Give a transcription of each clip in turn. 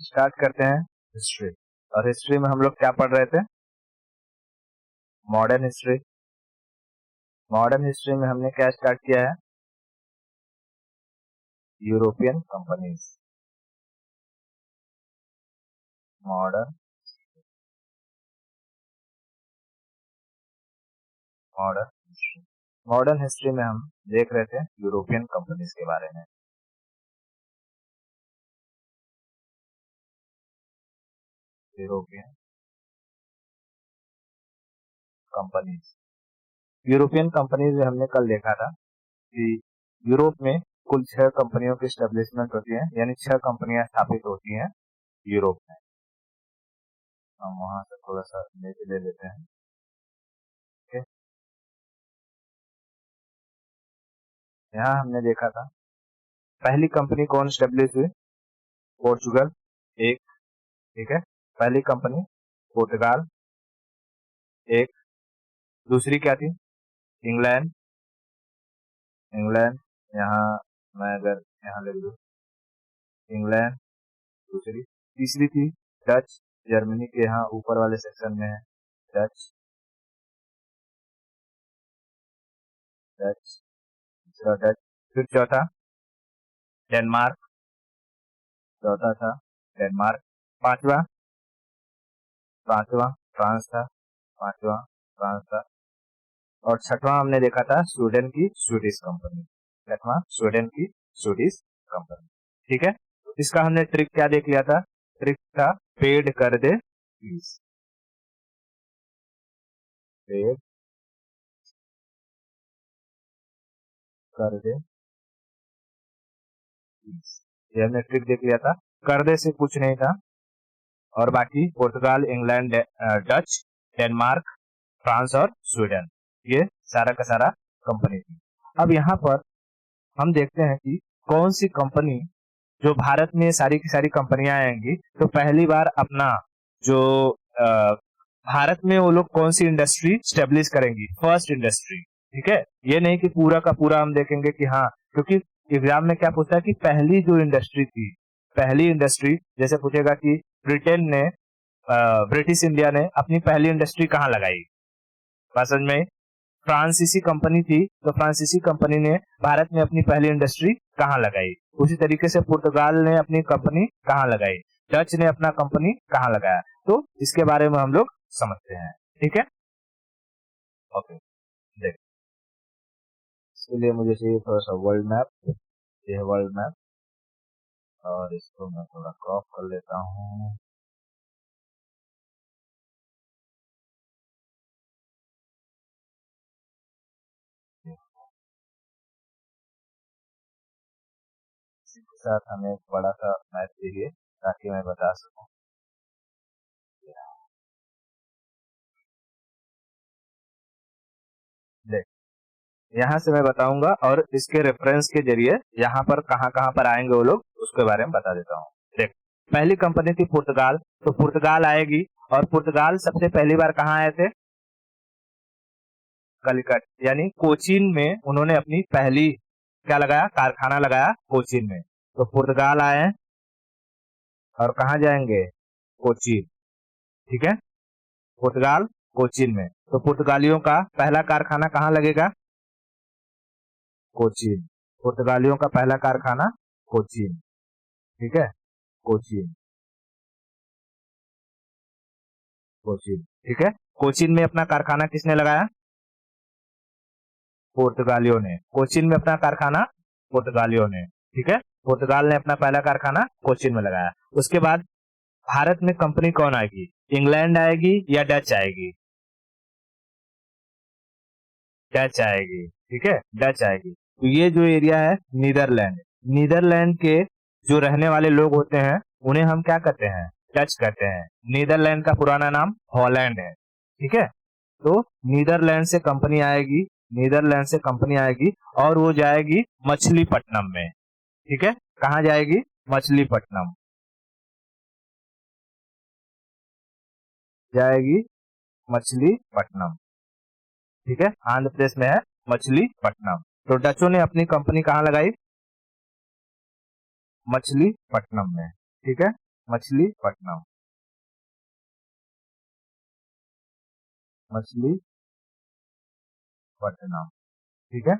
Start करते हैं history. और हिस्ट्री में हम लोग क्या पढ़ रहे थे? Modern history. मॉडर्न हिस्ट्री में हमने क्या स्टार्ट किया है? European companies. Modern history. Modern history में हम देख रहे थे यूरोपियन कंपनीज के बारे में। European companies. यूरोपियन कंपनीज में हमने कल देखा था कि यूरोप में कुल 6 कंपनियों की स्टेब्लिशमेंट होती है, यानी 6 कंपनियां स्थापित होती हैं यूरोप में। हम वहां से थोड़ा सा नीचे ले लेते हैं। ओके, यहाँ हमने देखा था पहली कंपनी कौन स्टेब्लिश हुई? पोर्चुगल एक, ठीक है, पहली कंपनी पुर्तगाल एक। दूसरी क्या थी? इंग्लैंड। यहाँ मैं अगर यहाँ लिख दूं इंग्लैंड दूसरी। तीसरी थी डच, जर्मनी के यहाँ ऊपर वाले सेक्शन में है डच। दूसरा डच। फिर चौथा डेनमार्क। चौथा था डेनमार्क। पांचवा फ्रांस था। और छठवां हमने देखा था स्वीडन की स्वीडिश कंपनी। ठीक है, इसका हमने ट्रिक क्या देख लिया था? ट्रिक था पेड कर दे फीस। पेड कर दे फीस, ये हमने ट्रिक देख लिया था। कर दे से कुछ नहीं था, और बाकी पुर्तगाल, इंग्लैंड, डच, डेनमार्क, फ्रांस और स्वीडन, ये सारा का सारा कंपनी थी। अब यहाँ पर हम देखते हैं कि कौन सी कंपनी, जो भारत में सारी की सारी कंपनियां आएंगी तो पहली बार अपना जो भारत में वो लोग कौन सी इंडस्ट्री स्टेब्लिश करेंगी, फर्स्ट इंडस्ट्री। ठीक है, ये नहीं कि पूरा का पूरा हम देखेंगे कि हाँ, क्योंकि एग्जाम में क्या पूछता है कि पहली जो इंडस्ट्री थी, पहली इंडस्ट्री जैसे पूछेगा कि ब्रिटेन ने, ब्रिटिश इंडिया ने अपनी पहली इंडस्ट्री कहाँ लगाई, बात समझ में? फ्रांसीसी कंपनी थी तो फ्रांसीसी कंपनी ने भारत में अपनी पहली इंडस्ट्री कहाँ लगाई। उसी तरीके से पुर्तगाल ने अपनी कंपनी कहाँ लगाई, डच ने अपना कंपनी कहाँ लगाया। तो इसके बारे में हम लोग समझते हैं। ठीक है, ओके, देख इसके लिए मुझे चाहिए थोड़ा सा वर्ल्ड मैप। ये है वर्ल्ड मैप, और इसको मैं थोड़ा क्रॉप कर लेता हूँ। इसी के साथ हमें एक बड़ा सा मैप चाहिए ताकि मैं बता सकूं। देख, यहाँ से मैं बताऊंगा और इसके रेफरेंस के जरिए यहाँ पर कहाँ पर आएंगे वो लोग, उसके बारे में बता देता हूँ। देख, पहली कंपनी थी पुर्तगाल, तो पुर्तगाल आएगी, और पुर्तगाल सबसे पहली बार कहाँ आए थे? कलिकट, यानी कोचीन में उन्होंने अपनी पहली क्या लगाया, कारखाना लगाया कोचीन में। तो पुर्तगाल आए और कहाँ जाएंगे? कोचीन। ठीक है, पुर्तगाल कोचीन में, तो पुर्तगालियों का पहला कारखाना कहाँ लगेगा? कोचीन। पुर्तगालियों का पहला कारखाना कोचीन। ठीक है, कोचीन। ठीक है, कोचीन में अपना कारखाना किसने लगाया? पुर्तगालियों ने। कोचीन में अपना कारखाना पुर्तगालियों ने। ठीक है, पुर्तगाल ने अपना पहला कारखाना कोचीन में लगाया। उसके बाद भारत में कंपनी कौन आएगी? इंग्लैंड आएगी या डच आएगी? डच आएगी। ठीक है, डच आएगी। तो ये जो एरिया है नीदरलैंड के जो रहने वाले लोग होते हैं उन्हें हम क्या कहते हैं? डच कहते हैं। नीदरलैंड का पुराना नाम हॉलैंड है। ठीक है, तो नीदरलैंड से कंपनी आएगी और वो जाएगी मछलीपट्टनम में। ठीक है, कहाँ जाएगी? मछलीपट्टनम जाएगी, मछलीपट्टनम। ठीक है, आंध्र प्रदेश में है मछलीपट्टनम। तो डचों ने अपनी कंपनी कहाँ लगाई? मछलीपट्टनम में। ठीक है, मछलीपट्टनम, मछलीपट्टनम, ठीक है,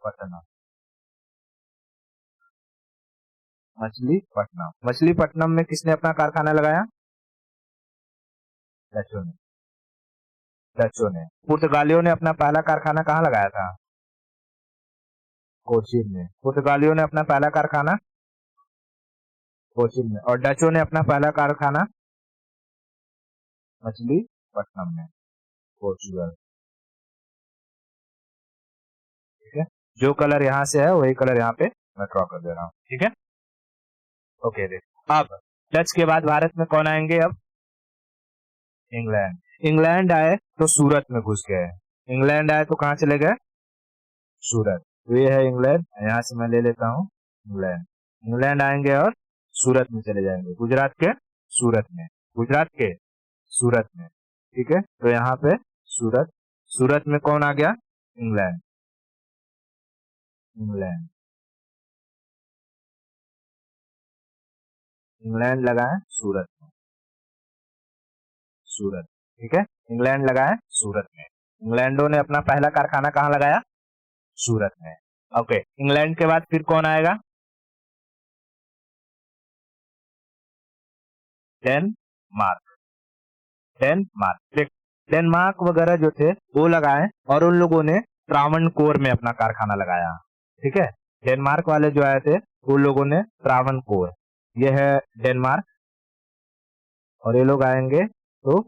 पट्टनम, मछलीपट्टनम। मछलीपट्टनम में किसने अपना कारखाना लगाया? डचों ने, डचों ने। पुर्तगालियों ने अपना पहला कारखाना कहाँ लगाया था? कोचीन में। पुर्तगालियों ने अपना पहला कारखाना कोचीन में, और डचों ने अपना पहला कारखाना मछलीपट्टनम में, पोर्चुगल, ठीक है। जो कलर यहाँ से है वही कलर यहाँ पे मैं ड्रॉ कर दे रहा हूँ, ठीक है। ओके देख, अब डच के बाद भारत में कौन आएंगे? अब इंग्लैंड। इंग्लैंड आए तो सूरत में घुस गए। इंग्लैंड आए तो कहाँ चले गए? सूरत। तो ये है इंग्लैंड, यहाँ से मैं ले लेता हूँ इंग्लैंड। इंग्लैंड आएंगे और सूरत में चले जाएंगे, गुजरात के सूरत में, गुजरात के सूरत में, ठीक है। तो यहाँ पे सूरत, सूरत में कौन आ गया? इंग्लैंड, इंग्लैंड, इंग्लैंड लगाए सूरत में, सूरत, ठीक है। इंग्लैंड लगाए सूरत में। इंग्लैंडों ने अपना पहला कारखाना कहाँ लगाया? सूरत में। ओके, इंग्लैंड के बाद फिर कौन आएगा? डेनमार्क, डेनमार्क, देख, डेनमार्क वगैरह जो थे वो लगाए, और उन लोगों ने त्रावणकोर में अपना कारखाना लगाया, ठीक है। डेनमार्क वाले जो आए थे उन लोगों ने त्रावणकोर, ये है डेनमार्क, और ये लोग आएंगे तो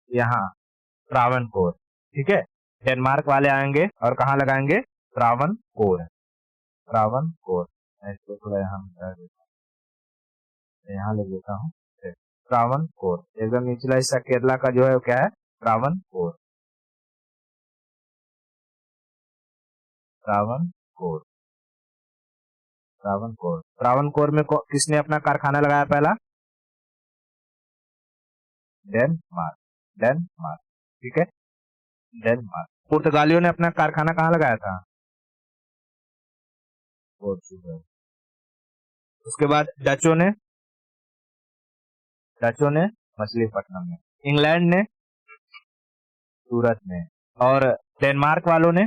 यहाँ त्रावणकोर, ठीक है। डेनमार्क वाले आएंगे और कहाँ लगाएंगे? त्रावणकोर, त्रावणकोर। मैं इसको थोड़ा यहाँ मिटा देता हूँ, यहाँ ले लेता हूँ। त्रावणकोर एकदम निचला हिस्सा केरला का जो है वो क्या है? त्रावणकोर, त्रावणकोर, त्रावणकोर। त्रावणकोर में किसने अपना कारखाना लगाया पहला? डेनमार्क, डेनमार्क, ठीक है, डेनमार्क। पुर्तगालियों ने अपना कारखाना कहाँ लगाया था? पोर्चुगल। उसके बाद डचों ने, डचों ने मछलीपट्टनम में। इंग्लैंड ने सूरत में, और डेनमार्क वालों ने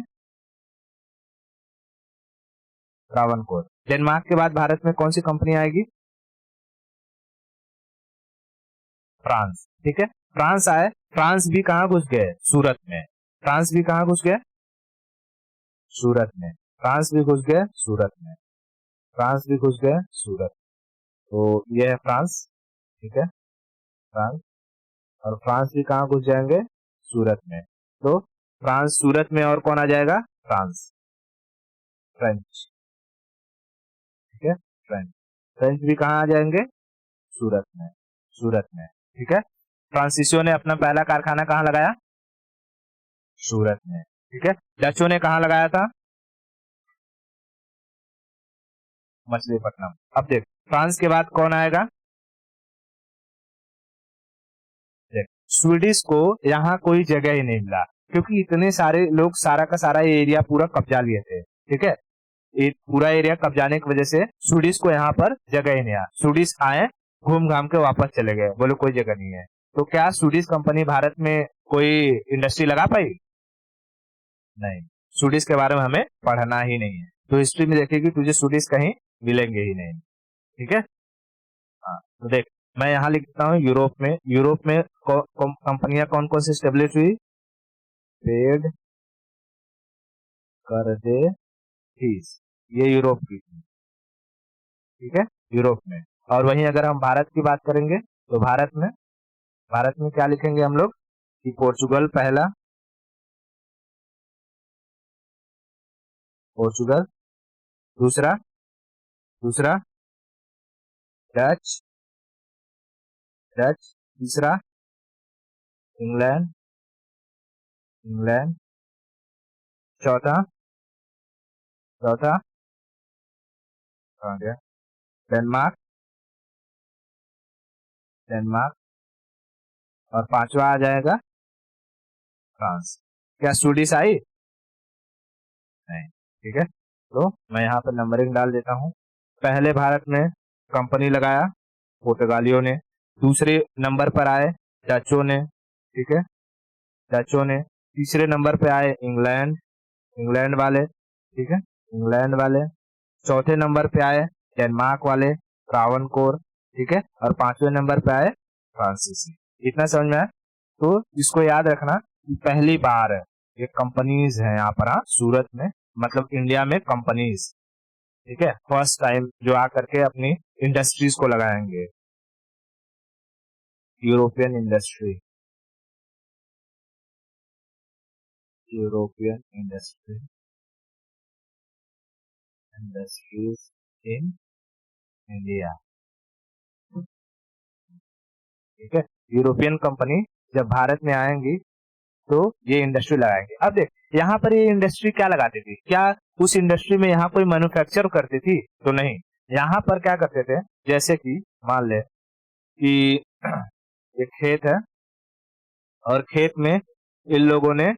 त्रावणकोर। डेनमार्क के बाद भारत में कौन सी कंपनी आएगी? फ्रांस, ठीक है। फ्रांस आए, फ्रांस भी कहाँ घुस गए? सूरत में। फ्रांस भी कहाँ घुस गए? सूरत में। फ्रांस भी घुस गए सूरत में, फ्रांस भी घुस गए सूरत। तो ये है फ्रांस, ठीक है, फ्रांस। और फ्रांस भी कहाँ घुस जाएंगे? सूरत में। तो फ्रांस सूरत में, और कौन आ जाएगा? फ्रांस, फ्रेंच, ठीक है, फ्रेंच। फ्रेंच भी कहाँ आ जाएंगे? सूरत में, सूरत में, ठीक है। फ्रांसीसियों ने अपना पहला कारखाना कहाँ लगाया? सूरत में, ठीक है। डचों ने कहाँ लगाया था? मछलीपट्टनम। अब देख, फ्रांस के बाद कौन आएगा? देख, स्वीडिश को यहाँ कोई जगह ही नहीं मिला, क्योंकि इतने सारे लोग सारा का सारा ये एरिया पूरा कब्जा लिए थे, ठीक है। ये पूरा एरिया कब्जाने की वजह से स्वीडिश को यहाँ पर जगह ही नहीं आया। स्वीडिश आए, घूम घाम के वापस चले गए, बोले कोई जगह नहीं है। तो क्या स्वीडिश कंपनी भारत में कोई इंडस्ट्री लगा पाई? नहीं। स्वीडिश के बारे में हमें पढ़ना ही नहीं है, तो हिस्ट्री में देखेगी तुझे स्वीडिश कहीं मिलेंगे ही नहीं, ठीक है। हाँ, तो देख, मैं यहाँ लिखता हूँ यूरोप में। यूरोप में कंपनियां कौन कौन सी स्टेब्लिश हुई? पेड कर दे फीस, ये यूरोप की थी, ठीक है, यूरोप में। और वहीं अगर हम भारत की बात करेंगे तो भारत में क्या लिखेंगे हम लोग? कि पोर्चुगल पहला, पोर्चुगल दूसरा, दूसरा डच, डच तीसरा इंग्लैंड, इंग्लैंड चौथा, चौथा कहाँ गया? Denmark, Denmark. और पांचवा आ जाएगा फ्रांस। क्या स्वीडिश आई? नहीं, ठीक है। तो मैं यहाँ पर नंबरिंग डाल देता हूँ। पहले भारत में कंपनी लगाया पुर्तगालियों ने। दूसरे नंबर पर आए डचों ने, ठीक है, डचों ने। तीसरे नंबर पे आए इंग्लैंड, इंग्लैंड वाले, ठीक है, इंग्लैंड वाले। चौथे नंबर पे आए डेनमार्क वाले, ट्रावनकोर, ठीक है, और पांचवें नंबर पे आए फ्रांसीसी। इतना समझ में आया? तो इसको याद रखना कि पहली बार ये कंपनीज है यहाँ पर, हाँ, सूरत में, मतलब इंडिया में कंपनीज, ठीक है, फर्स्ट टाइम जो आकर के अपनी इंडस्ट्रीज को लगाएंगे। European industry, European industry, industries in India, ठीक है। यूरोपियन कंपनी जब भारत में आएंगी तो ये इंडस्ट्री लगाएंगे। अब देख, यहाँ पर ये इंडस्ट्री क्या लगाती थी? क्या उस इंडस्ट्री में यहाँ कोई मैन्युफैक्चर करती थी? तो नहीं। यहाँ पर क्या करते थे, जैसे कि मान ले कि एक खेत है और खेत में इन लोगों ने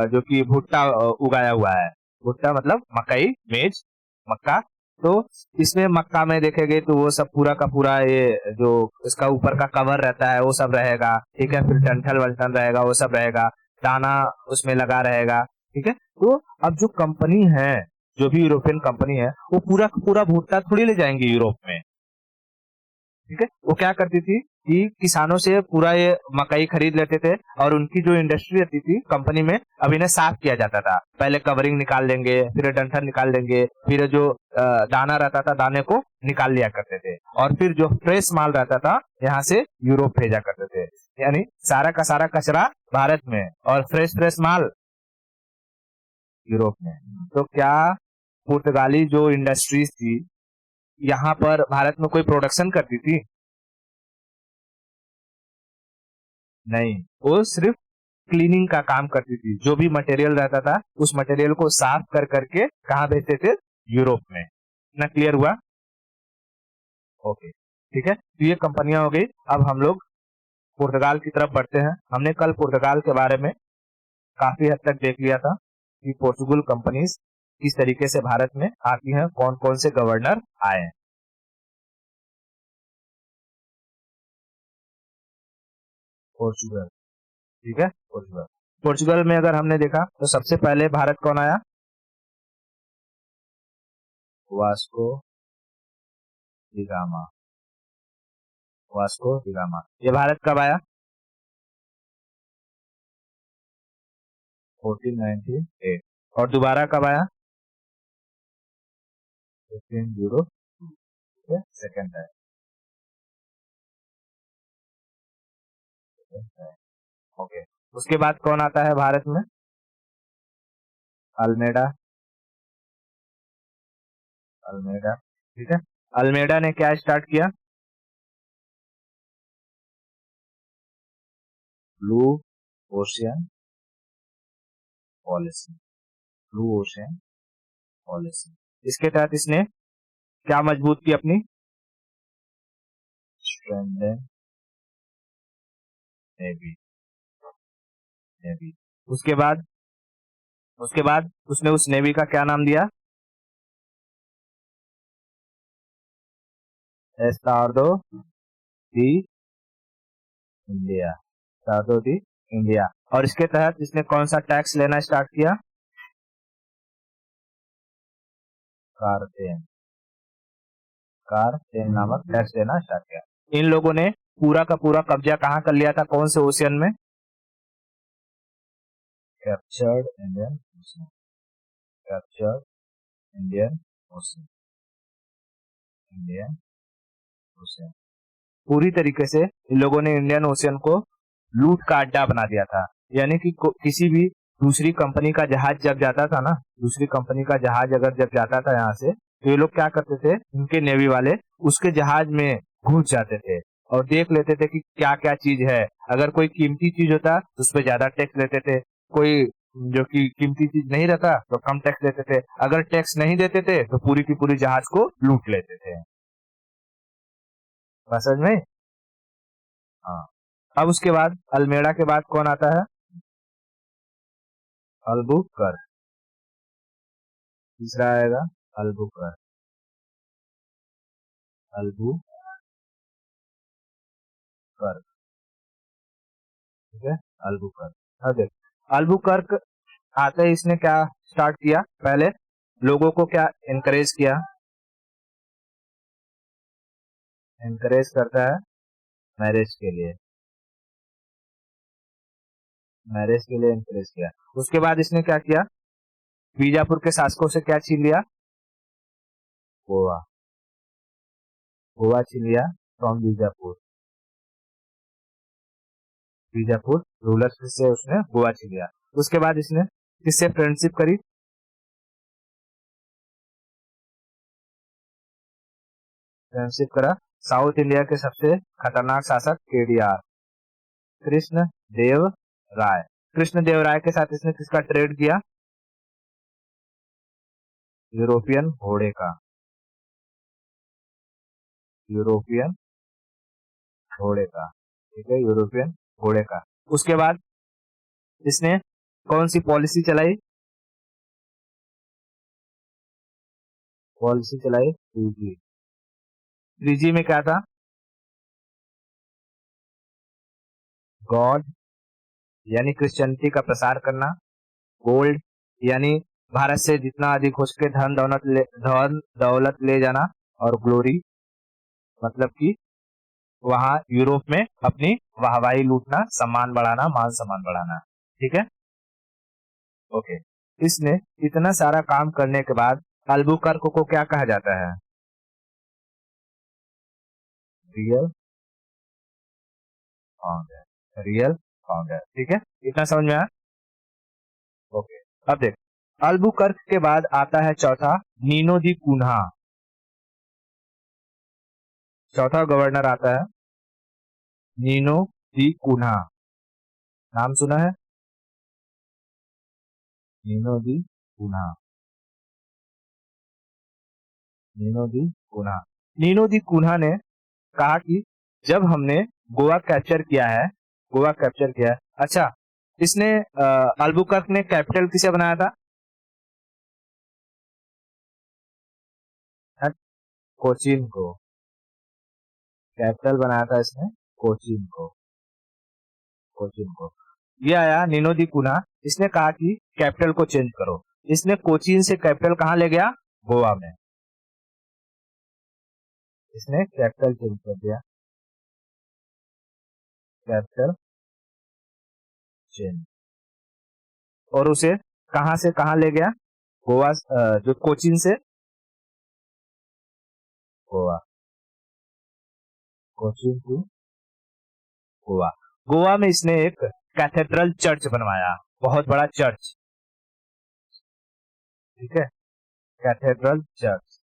जो कि भुट्टा उगाया हुआ है। भुट्टा मतलब मकई, मेज, मक्का। तो इसमें मक्का में देखेंगे तो वो सब पूरा का पूरा ये जो इसका ऊपर का कवर रहता है वो सब रहेगा, ठीक है। फिर डंठल वंठल रहेगा, वो सब रहेगा। दाना उसमें लगा रहेगा, ठीक है। तो अब जो कंपनी है, जो भी यूरोपियन कंपनी है, वो पूरा का पूरा भुट्टा थोड़ी ले जाएंगे यूरोप में, ठीक है। वो क्या करती थी कि किसानों से पूरा ये मकई खरीद लेते थे और उनकी जो इंडस्ट्री रहती थी कंपनी में, अब इन्हें साफ किया जाता था। पहले कवरिंग निकाल लेंगे, फिर डंठल निकाल लेंगे, फिर जो दाना रहता था दाने को निकाल लिया करते थे, और फिर जो फ्रेश माल रहता था यहाँ से यूरोप भेजा करते थे। यानी सारा का सारा कचरा भारत में और फ्रेश फ्रेश माल यूरोप में। तो क्या पुर्तगाली जो इंडस्ट्रीज थी यहाँ पर भारत में कोई प्रोडक्शन करती थी? नहीं, वो सिर्फ क्लीनिंग का काम करती थी। जो भी मटेरियल रहता था उस मटेरियल को साफ कर करके कहाँ भेजते थे? यूरोप में। इतना क्लियर हुआ? ओके, ठीक है। तो ये कंपनियां हो गई। अब हम लोग पुर्तगाल की तरफ बढ़ते हैं। हमने कल पुर्तगाल के बारे में काफी हद तक देख लिया था कि पोर्चुगल कंपनीज किस तरीके से भारत में आती हैं, कौन कौन से गवर्नर आए हैं। पोर्चुगल, ठीक है, पोर्चुगल। पोर्चुगल में अगर हमने देखा तो सबसे पहले भारत कौन आया? Vasco da gamma, Vasco da gamma. ये भारत कब आया? 1498। और दोबारा कब आया? 1502, ठीक है, सेकंड है, ओके। उसके बाद कौन आता है भारत में? अल्मेडा, अल्मेडा, ठीक है। अल्मेडा ने क्या स्टार्ट किया? Blue ocean policy, blue ocean policy. इसके तहत इसने क्या मजबूत की अपनी? Strengthen navy, navy. उसके बाद, उसके बाद उसने उस नेवी का क्या नाम दिया? एस्टाडो दी इंडिया, एस्टाडो दी इंडिया। और इसके तहत इसने कौन सा टैक्स लेना स्टार्ट किया? कारटेन, कारटेन नामक टैक्स लेना स्टार्ट किया। इन लोगों ने पूरा का पूरा कब्जा कहाँ कर लिया था? कौन से ओशियन में? Captured Indian ocean, captured Indian ocean, Indian ocean. पूरी तरीके से इन लोगों ने इंडियन ओशियन को लूट का अड्डा बना दिया था। यानी कि किसी भी दूसरी कंपनी का जहाज जब जाता था ना, दूसरी कंपनी का जहाज अगर जब जाता था यहाँ से, तो ये लोग क्या करते थे, इनके नेवी वाले उसके जहाज में घुस जाते थे और देख लेते थे कि क्या क्या चीज है। अगर कोई कीमती चीज होता तो उस पर ज्यादा टैक्स लेते थे, कोई जो कि कीमती चीज नहीं रहता तो कम टैक्स देते थे। अगर टैक्स नहीं देते थे तो पूरी की पूरी जहाज को लूट लेते थे। बात समझ में? हाँ। अब उसके बाद अल्मेड़ा के बाद कौन आता है? अल्बुकर, तीसरा आएगा अल्बुकर, अल्बुकर, अल्बुकर्क, ठीक है, अल्बुकर्क। अब देख, अल्बुकर्क आते ही इसने क्या स्टार्ट किया, पहले लोगों को क्या एनकरेज किया, एनकरेज करता है मैरिज के लिए, मैरिज के लिए एनकरेज किया। उसके बाद इसने क्या किया, बीजापुर के शासकों से क्या छीन लिया, गोवा, गोवा छीन लिया फ्रॉम बीजापुर, बीजापुर रूलर्स से उसने गोवा छीन लिया। उसके बाद इसने किससे फ्रेंडशिप करी, फ्रेंडशिप करा साउथ इंडिया के सबसे खतरनाक शासक केडीआर, कृष्ण देव राय, कृष्ण देव राय के साथ इसने किसका ट्रेड किया, यूरोपियन घोड़े का, यूरोपियन घोड़े का, ठीक है, यूरोपियन घोड़े का। उसके बाद इसने कौन सी पॉलिसी चलाई, पॉलिसी चलाई त्रिजी, त्रिजी में क्या था, गॉड यानी क्रिश्चियनिटी का प्रसार करना, गोल्ड यानी भारत से जितना अधिक हो सके धन दौलत ले जाना, और ग्लोरी मतलब कि वहां यूरोप में अपनी वाहवाही लूटना, सम्मान बढ़ाना, मान सम्मान बढ़ाना, ठीक है, ओके। इसने इतना सारा काम करने के बाद अल्बुकर्क को क्या कहा जाता है, रियल फाउंडर, रियल फाउंडर, ठीक है, इतना समझ में आया, ओके। अब देख, अल्बुकर्क के बाद आता है चौथा, नीनो दी कुन्हा, चौथा गवर्नर आता है नीनो दी कुन्हा, नाम सुना है, नीनो दी कुन्हा, नीनो दी कुन्हा, नीनो दी कुन्हा ने कहा कि जब हमने गोवा कैप्चर किया है, गोवा कैप्चर किया है, अच्छा, इसने अल्बुकर्क ने कैपिटल किसे बनाया था, कोचीन को, कैपिटल बनाया था इसने कोचीन को, कोचीन को। ये आया नीनो दी कुन्हा, इसने कहा कि कैपिटल को चेंज करो, इसने कोचीन से कैपिटल कहां ले गया, गोवा में, इसने कैपिटल चेंज कर दिया, कैपिटल चेंज, और उसे कहां से कहां ले गया, गोवा, जो कोचीन से गोवा, कोचीन टू गोवा। गोवा में इसने एक कैथेड्रल चर्च बनवाया, बहुत बड़ा चर्च, ठीक है, cathedral church,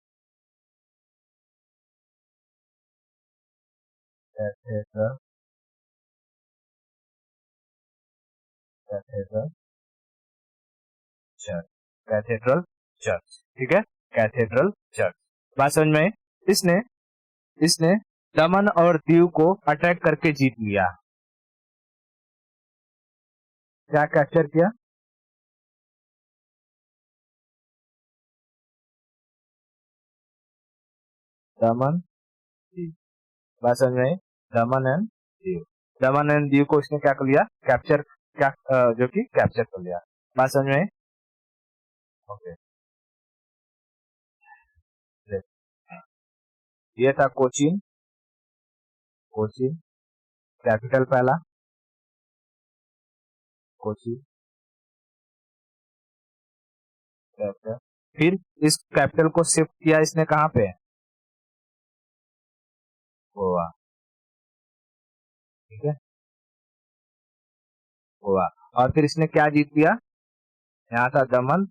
cathedral, cathedral church, cathedral church, ठीक है, कैथेड्रल चर्च। बात समझ में आई? इसने इसने दमन और दीव को अटैक करके जीत लिया, क्या कैप्चर किया, दमन दीव, बात समझ में आई? दमन and Diu, Daman and Diu को इसने क्या कर लिया, कैप्चर, क्या जो कि कैप्चर कर लिया, बात समझ में आई? ओके, ये था कोचीन, कोचीन कैपिटल पहला, कोचीन कैपिटल, फिर इस कैपिटल को शिफ्ट किया इसने कहां पे, गोवा, ठीक है, गोवा। और फिर इसने क्या जीत लिया, यहाँ था दमन,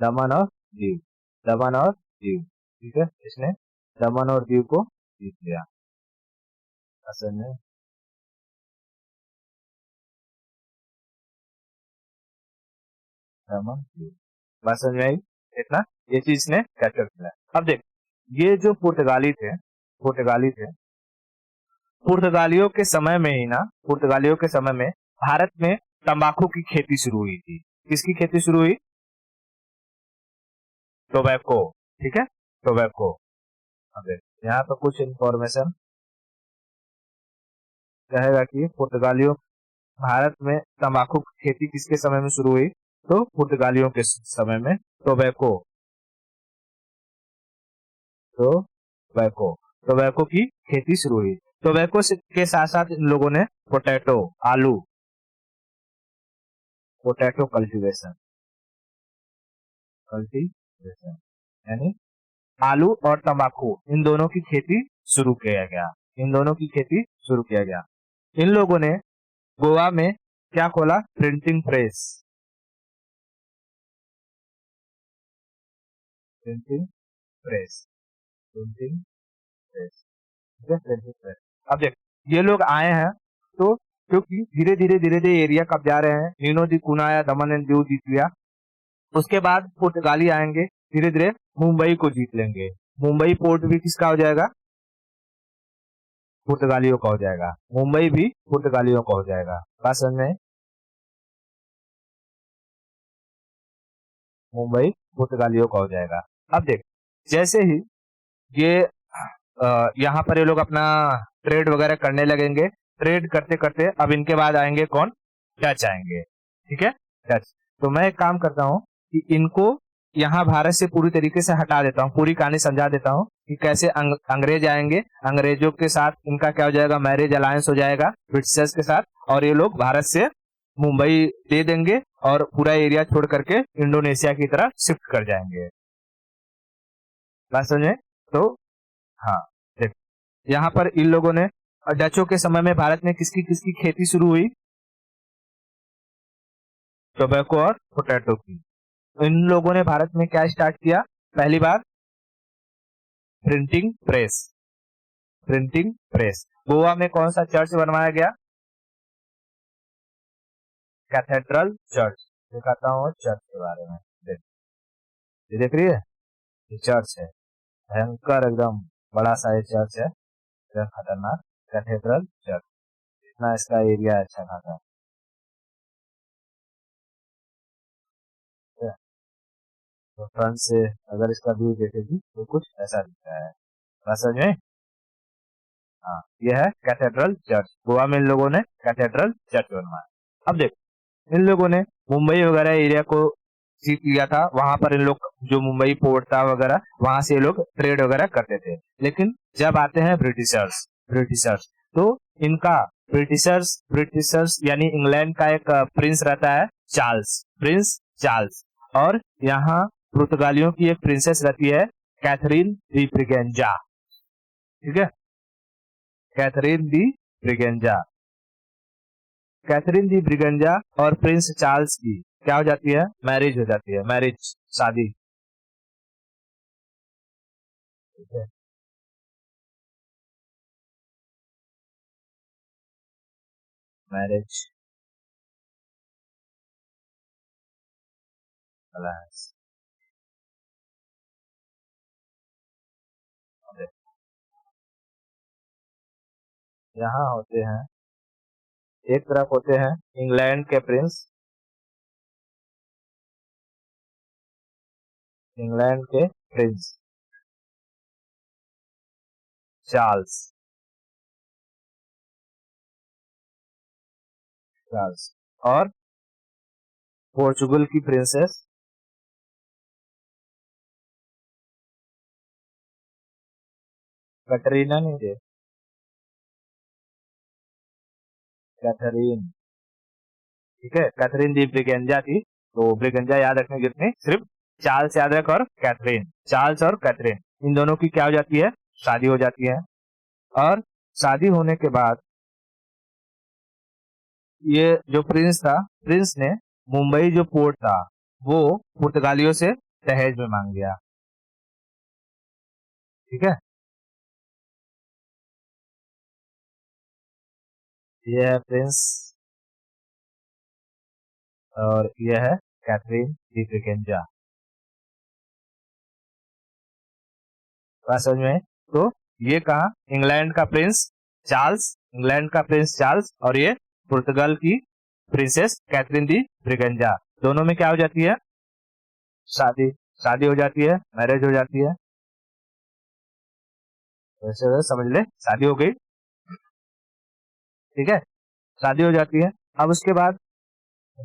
दमन और दीव, दमन और दीव, ठीक है, इसने दमन और दीव को जीत लिया, असल में दमन दीव, बात समझ में आई? इतना, ये चीज ने कैप्चर किया। अब देख, ये जो पुर्तगाली थे, पुर्तगाली थे, पुर्तगालियों के समय में ही ना, पुर्तगालियों के समय में भारत में तंबाकू की खेती शुरू हुई थी, किसकी खेती शुरू हुई, टोबैको, ठीक है, टोबैको। अब देख, यहाँ पर कुछ इंफॉर्मेशन कहेगा कि पुर्तगालियों भारत में तंबाकू की खेती किसके समय में शुरू हुई, तो पुर्तगालियों के समय में टोबैको टोबैको टोबैको की खेती शुरू हुई। टोबैको के साथ साथ इन लोगों ने पोटैटो कल्टीवेशन यानी आलू और तंबाकू इन दोनों की खेती शुरू किया गया। इन लोगों ने गोवा में क्या खोला, printing press printing press printing press. अब देख, ये लोग आए हैं तो क्योंकि धीरे धीरे एरिया कब जा रहे हैं, Nino the कुनाया, Daman and Diu जीत लिया। उसके बाद पुर्तगाली आएंगे, धीरे धीरे मुंबई को जीत लेंगे। मुंबई पोर्ट भी किसका हो जाएगा, पुर्तगालियों का हो जाएगा। मुंबई भी पुर्तगालियों का हो जाएगा। बात समझ में, मुंबई पुर्तगालियों का हो जाएगा। अब देख, जैसे ही ये यहाँ पर ये लोग अपना ट्रेड वगैरह करने लगेंगे, ट्रेड करते करते अब इनके बाद आएंगे कौन, डच आएंगे। ठीक है, डच। तो मैं एक काम करता हूँ कि इनको यहाँ भारत से पूरी तरीके से हटा देता हूँ, पूरी कहानी समझा देता हूँ कि कैसे अंग्रेज आएंगे, अंग्रेजों के साथ इनका क्या हो जाएगा, मैरिज अलायंस हो जाएगा ब्रिटिशर्स के साथ, और ये लोग भारत से मुंबई दे देंगे और पूरा एरिया छोड़ करके इंडोनेशिया की तरफ शिफ्ट कर जाएंगे। बात समझे? तो हाँ, देख, यहाँ पर इन लोगों ने, डचों के समय में भारत में किसकी किसकी खेती शुरू हुई, टोबैको और पोटैटो की। इन लोगों ने भारत में क्या स्टार्ट किया, पहली बार प्रिंटिंग प्रेस। गोवा में कौन सा चर्च बनवाया गया, कैथेड्रल चर्च। दिखाता हूँ चर्च के बारे में, देख रही है, ये चर्च है, भयंकर एकदम बड़ा सा ये चर्च है, खतरनाक कैथेड्रल चर्च। इतना इसका एरिया अच्छा खासा है। तो फ्रंट से अगर इसका व्यू देखेगी तो कुछ ऐसा दिखता है, समझ में? हाँ, यह है कैथेड्रल चर्च। गोवा में इन लोगों ने कैथेड्रल चर्च बनवाया। अब देखो, इन लोगों ने मुंबई वगैरह एरिया को जीत लिया था। वहां पर इन लोग, जो मुंबई पोर्ट था वगैरह, वहां से ये लोग ट्रेड वगैरह करते थे। लेकिन जब आते हैं ब्रिटिशर्स तो इनका ब्रिटिशर्स यानी इंग्लैंड का एक प्रिंस रहता है, प्रिंस चार्ल्स, और यहाँ पुर्तगालियों की एक प्रिंसेस रहती है, कैथरीन दी ब्रिगेंजा। ठीक है, कैथरीन दी ब्रिगेंजा कैथरीन दी ब्रिगेंजा और प्रिंस चार्ल्स की क्या हो जाती है, मैरिज हो जाती है, शादी। ठीक है, मैरिज अलायंस। यहाँ होते हैं, एक तरफ होते हैं इंग्लैंड के प्रिंस चार्ल्स चार्ल्स और पोर्चुगल की प्रिंसेस कैटरीना, नहीं थे, कैथरीन। ठीक है, कैथरीन दी ब्रिगेंजा थी। तो ब्रिगेंजा याद रखने जितनी, सिर्फ चार्ल्स याद रख और कैथरीन, चार्ल्स और कैथरीन, इन दोनों की क्या हो जाती है, शादी हो जाती है। और शादी होने के बाद ये जो प्रिंस ने मुंबई जो पोर्ट था वो पुर्तगालियों से दहेज में मांग लिया। ठीक है, ये है प्रिंस और ये है कैथरीन दी ब्रिगेंजा। बात समझ में? तो ये कहा, इंग्लैंड का प्रिंस चार्ल्स और ये पुर्तगाल की प्रिंसेस कैथरीन दी ब्रिगेंजा, दोनों में क्या हो जाती है, शादी शादी हो जाती है, मैरिज हो जाती है। वैसे समझ ले, शादी हो गई। ठीक है, शादी हो जाती है। अब उसके बाद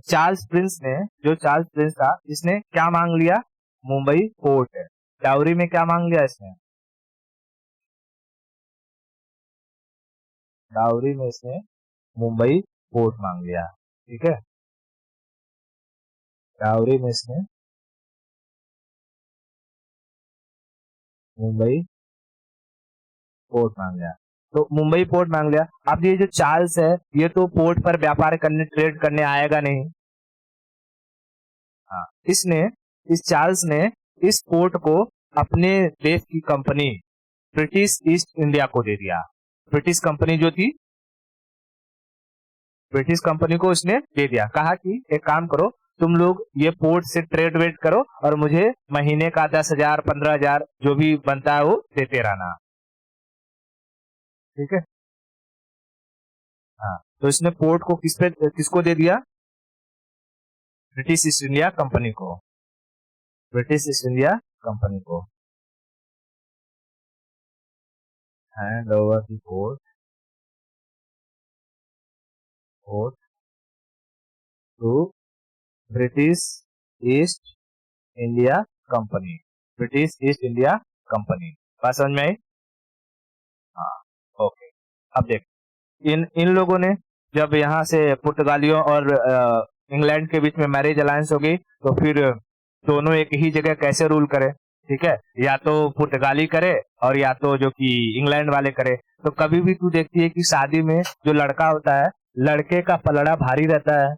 चार्ल्स प्रिंस ने, जो चार्ल्स प्रिंस था, इसने क्या मांग लिया? मुंबई पोर्ट। डाउरी में क्या मांग लिया इसने? डाउरी में इसने मुंबई पोर्ट मांग लिया। ठीक है, डाउरी में इसने मुंबई पोर्ट मांग लिया। तो मुंबई पोर्ट मांग लिया। अब ये जो चार्ल्स है, ये तो पोर्ट पर व्यापार करने, ट्रेड करने आएगा नहीं। हाँ, इसने, इस चार्ल्स ने इस पोर्ट को अपने देश की कंपनी ब्रिटिश ईस्ट इंडिया को दे दिया। ब्रिटिश कंपनी जो थी, ब्रिटिश कंपनी को उसने दे दिया। कहा कि एक काम करो, तुम लोग ये पोर्ट से ट्रेड वेड करो और मुझे महीने का 10,000 15,000 जो भी बनता है वो देते रहना। ठीक है, हाँ, तो इसने पोर्ट को किसको दे दिया? ब्रिटिश ईस्ट इंडिया कंपनी को। ब्रिटिश ईस्ट इंडिया कंपनी को hand over the port, port to British east India Company. British east India Company, बात समझ में आई? हाँ, ओके। अब देख, इन इन लोगों ने जब यहाँ से पुर्तगालियों और इंग्लैंड के बीच में मैरिज अलायंस हो गई, तो फिर दोनों एक ही जगह कैसे रूल करे? ठीक है, या तो पुर्तगाली करे और या तो जो कि इंग्लैंड वाले करे। तो कभी भी तू देखती है कि शादी में जो लड़का होता है, लड़के का पलड़ा भारी रहता है।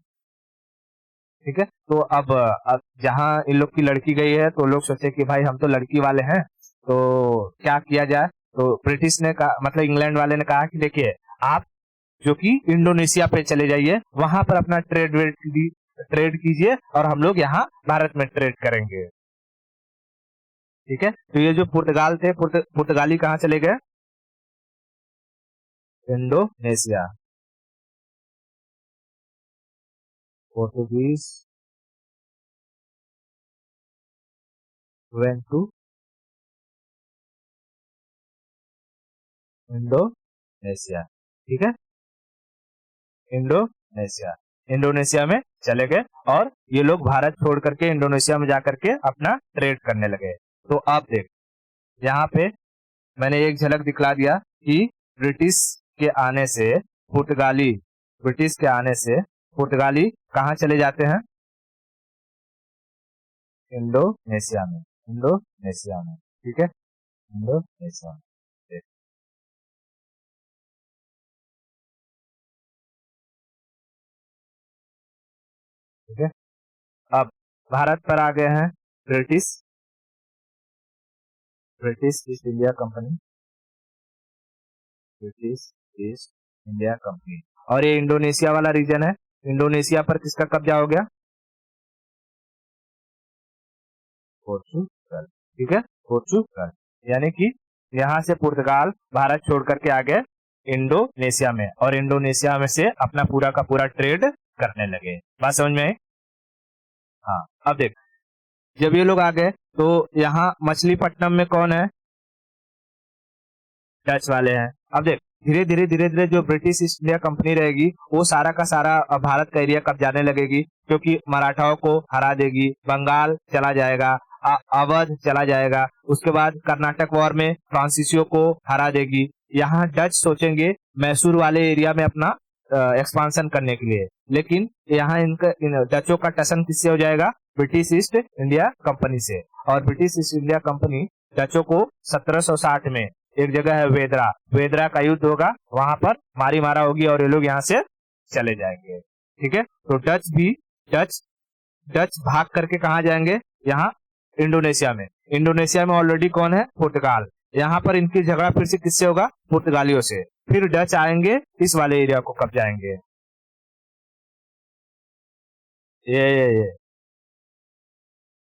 ठीक है, तो अब जहाँ इन लोग की लड़की गई है, तो लोग सोचे कि भाई हम तो लड़की वाले हैं, तो क्या किया जाए? तो ब्रिटिश ने कहा, मतलब इंग्लैंड वाले ने कहा कि देखिए, आप जो कि इंडोनेशिया पे चले जाइए, वहां पर अपना ट्रेड कीजिए और हम लोग यहाँ भारत में ट्रेड करेंगे। ठीक है, तो ये जो पुर्तगाल थे, पुर्तगाली कहाँ चले गए? Indonesia. Portuguese went to Indonesia. ठीक है, इंडोनेशिया, इंडोनेशिया में चले गए और ये लोग भारत छोड़ करके इंडोनेशिया में जाकर के अपना ट्रेड करने लगे। तो आप देख, यहाँ पे मैंने एक झलक दिखला दिया कि ब्रिटिश के आने से पुर्तगाली, ब्रिटिश के आने से पुर्तगाली कहाँ चले जाते हैं? इंडोनेशिया में, इंडोनेशिया में। ठीक है, इंडोनेशिया में। देख, ठीक है, अब भारत पर आ गए हैं British, British east India Company, British east India company. और ये इंडोनेशिया वाला रीजन है, इंडोनेशिया पर किसका कब्जा हो गया? पोर्चुगल। ठीक है, पोर्चुगल, यानी कि यहाँ से पुर्तगाल भारत छोड़ करके आ गए इंडोनेशिया में, और इंडोनेशिया में से अपना पूरा का पूरा ट्रेड करने लगे। बात समझ में आई? हाँ, अब देख, जब ये लोग आ गए, तो यहाँ मछलीपट्टनम में कौन है? डच वाले हैं। अब देख, धीरे धीरे जो ब्रिटिश ईस्ट इंडिया कंपनी रहेगी, वो सारा का सारा भारत का एरिया कब्जाने लगेगी, क्योंकि मराठाओं को हरा देगी, बंगाल चला जाएगा, अवध चला जाएगा, उसके बाद कर्नाटक वॉर में फ्रांसीसियों को हरा देगी। यहाँ डच सोचेंगे मैसूर वाले एरिया में अपना एक्सपांशन करने के लिए, लेकिन यहाँ इनका डचों का टसन किससे हो जाएगा? ब्रिटिश ईस्ट इंडिया कंपनी से। और ब्रिटिश ईस्ट इंडिया कंपनी डचों को 1760 में, एक जगह है वेदरा, वेदरा का युद्ध होगा, वहां पर मारी मारा होगी और ये लोग यहाँ से चले जाएंगे। ठीक है, तो डच डच भाग करके कहा जाएंगे? यहाँ इंडोनेशिया में। इंडोनेशिया में ऑलरेडी कौन है? पुर्तगाल। यहाँ पर इनकी झगड़ा फिर से किससे होगा? पुर्तगालियों से। फिर डच आएंगे, इस वाले एरिया को कब्जाएंगे। ये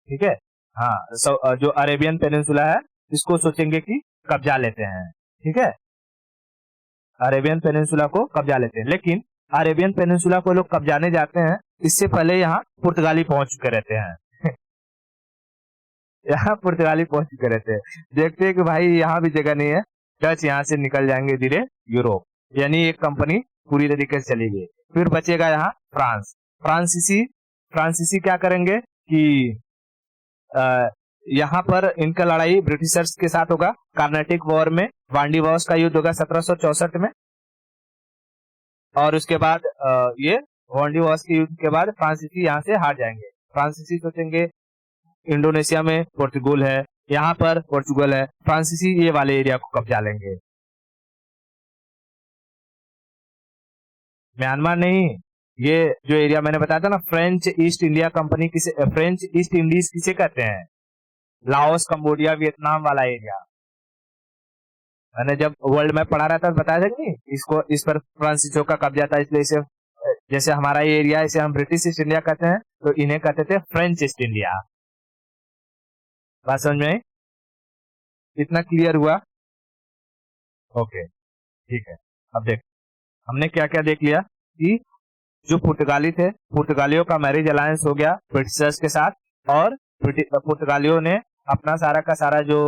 ठीक है, हाँ, जो अरेबियन पेनिनसुला है, इसको सोचेंगे कि कब्जा लेते हैं। ठीक है, अरेबियन पेनिनसुला को कब्जा लेते हैं, लेकिन अरेबियन पेनिनसुला को लोग कब्जाने जाते हैं, इससे पहले यहाँ पुर्तगाली पहुंच चुके रहते हैं। यहाँ पुर्तगाली पहुंच चुके रहते हैं, देखते हैं कि भाई यहाँ भी जगह नहीं है, डच यहाँ से निकल जाएंगे धीरे यूरोप। यानी एक कंपनी पूरी तरीके से चली गई। फिर बचेगा यहाँ फ्रांस। फ्रांसीसी क्या करेंगे कि यहाँ पर इनका लड़ाई ब्रिटिशर्स के साथ होगा कार्नेटिक वॉर में। वांडीवॉस का युद्ध होगा 1764 में। और उसके बाद ये वांडीवॉस के युद्ध के बाद फ्रांसीसी यहाँ से हार जाएंगे। फ्रांसीसी सोचेंगे इंडोनेशिया में पोर्चुगल है, यहाँ पर पोर्चुगल है, फ्रांसीसी ये वाले एरिया को कब्जा लेंगे। म्यांमार नहीं, ये जो एरिया मैंने बताया था ना, फ्रेंच ईस्ट इंडिया कंपनी किसे, फ्रेंच ईस्ट इंडीज किसे कहते हैं? लाओस, कंबोडिया, वियतनाम वाला एरिया। मैंने जब वर्ल्ड मैप पढ़ा रहा था तो बताया था कि नहीं, इसको इस पर फ्रांसीसियों का कब्जा था, इसलिए इसे, जैसे हमारा ये एरिया इसे हम ब्रिटिश ईस्ट इंडिया कहते हैं, तो इन्हें कहते थे फ्रेंच ईस्ट इंडिया। बात समझ में आई? इतना क्लियर हुआ? ओके, ठीक है। अब देख, हमने क्या क्या देख लिया कि जो पुर्तगाली थे, पुर्तगालियों का मैरिज अलायंस हो गया ब्रिटिशर्स के साथ, और पुर्तगालियों ने अपना सारा का सारा जो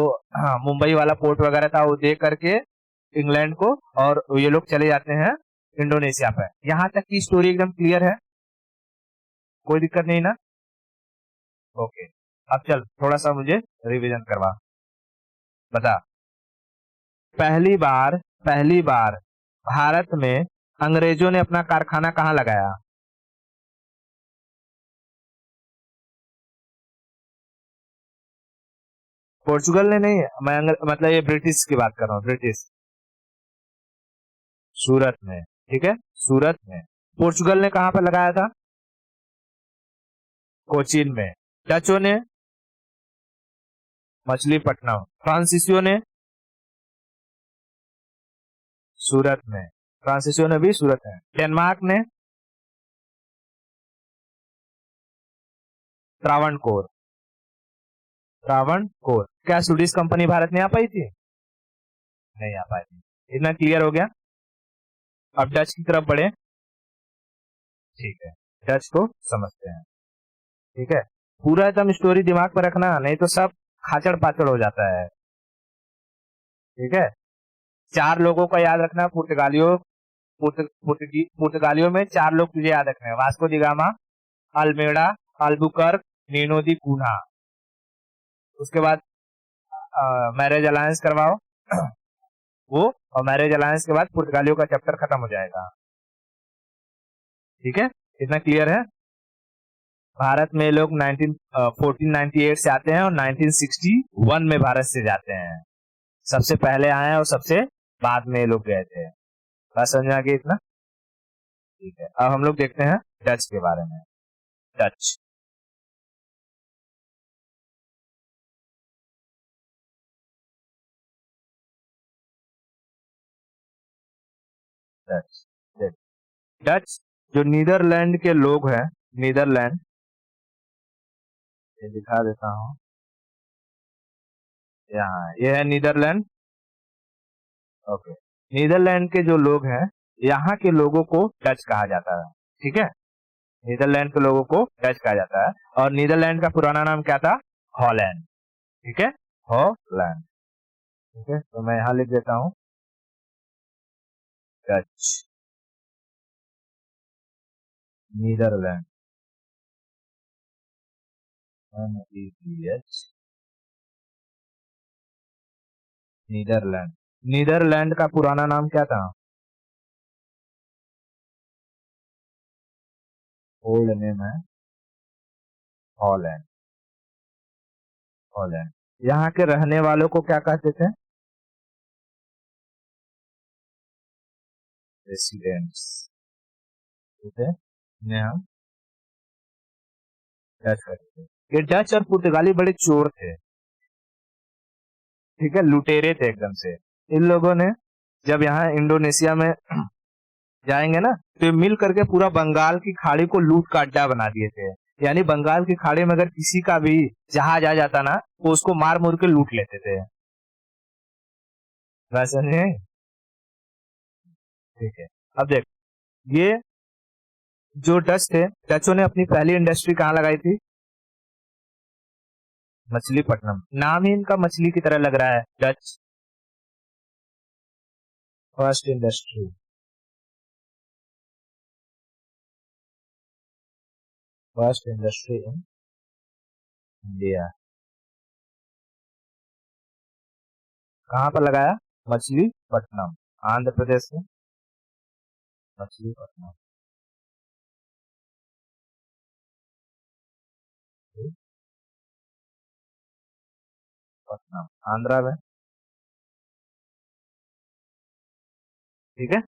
मुंबई वाला पोर्ट वगैरह था वो दे करके इंग्लैंड को, और ये लोग चले जाते हैं इंडोनेशिया पे। यहां तक की स्टोरी एकदम क्लियर है, कोई दिक्कत नहीं ना? ओके, अब चल थोड़ा सा मुझे रिवीजन करवा, बता। पहली बार भारत में अंग्रेजों ने अपना कारखाना कहाँ लगाया? पोर्चुगल ने नहीं, मैं मतलब ये ब्रिटिश की बात कर रहा हूँ, ब्रिटिश। सूरत में, ठीक है, सूरत में। पोर्चुगल ने कहां पर लगाया था? कोचीन में। डचों ने मछलीपट्टनम। फ्रांसीसियों ने सूरत में, फ्रांसीसियों ने भी सूरत में। डेनमार्क ने त्रावणकोर। त्रावणकोर। क्या स्वीडिश कंपनी भारत में आ पाई थी? नहीं आ पाई थी। इतना क्लियर हो गया? अब डच की तरफ बढ़े। ठीक है, डच को समझते हैं। ठीक है, पूरा एकदम स्टोरी दिमाग पर रखना, नहीं तो सब खाचड़ पाचड़ हो जाता है। ठीक है, 4 लोगों का याद रखना। पुर्तगालियों में 4 लोग तुझे याद रखने हैं: Vasco da Gama, Almeida, Albuquerque, Nino da Cunha. उसके बाद मैरिज अलायंस करवाओ वो, और मैरिज अलायंस के बाद पुर्तगालियों का चैप्टर खत्म हो जाएगा। ठीक है, इतना क्लियर है? भारत में लोग 1498 से आते हैं और 1961 में भारत से जाते हैं। सबसे पहले आए और सबसे बाद में ये लोग गए थे। बात समझ में आ गई इतना? ठीक है, अब हम लोग देखते हैं डच के बारे में। डच, डच, डच जो नीदरलैंड के लोग हैं, नीदरलैंड, ये दिखा देता हूँ, यहाँ ये है नीदरलैंड। ओके, नीदरलैंड के जो लोग हैं, यहाँ के लोगों को डच कहा जाता है। ठीक है, नीदरलैंड के लोगों को डच कहा जाता है, और नीदरलैंड का पुराना नाम क्या था? हॉलैंड। ठीक है, हॉलैंड। ठीक है, तो मैं यहाँ लिख देता हूँ Dutch, Netherland, NEDH, Netherland. Netherland का पुराना नाम क्या था? ओल्ड नेम है हॉलैंड। हॉलैंड, यहाँ के रहने वालों को क्या कहते थे? रेसिडेंट्स। ठीक है, इन्हें हम डच कहते थे। ये डच और पुर्तगाली बड़े चोर थे। ठीक है, लुटेरे थे एकदम से। इन लोगों ने जब यहाँ इंडोनेशिया में जाएंगे ना, तो ये मिल करके पूरा बंगाल की खाड़ी को लूट का अड्डा बना दिए थे। यानी बंगाल की खाड़ी में अगर किसी का भी जहाज आ जाता ना, तो उसको मार मुर के लूट लेते थे। वैसे नहीं? ठीक है, अब देख, ये जो डच थे, डचों ने अपनी पहली इंडस्ट्री कहाँ लगाई थी? मछलीपट्टनम। नाम ही इनका मछली की तरह लग रहा है, Dutch first industry. First industry in India. कहाँ पर लगाया? मछलीपट्टनम, आंध्र प्रदेश में मछलीपट्टनम। पट्टनम आंध्रा में, ठीक है।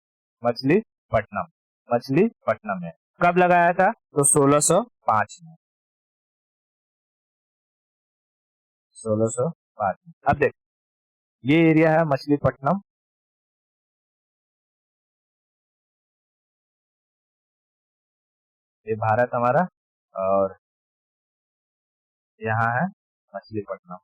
मछलीपट्टनम, मछलीपट्टनम में कब लगाया था? तो 1605 में, 1605 में। अब देख, ये एरिया है मछलीपट्टनम, ये भारत हमारा, और यहाँ है मछलीपट्टनम।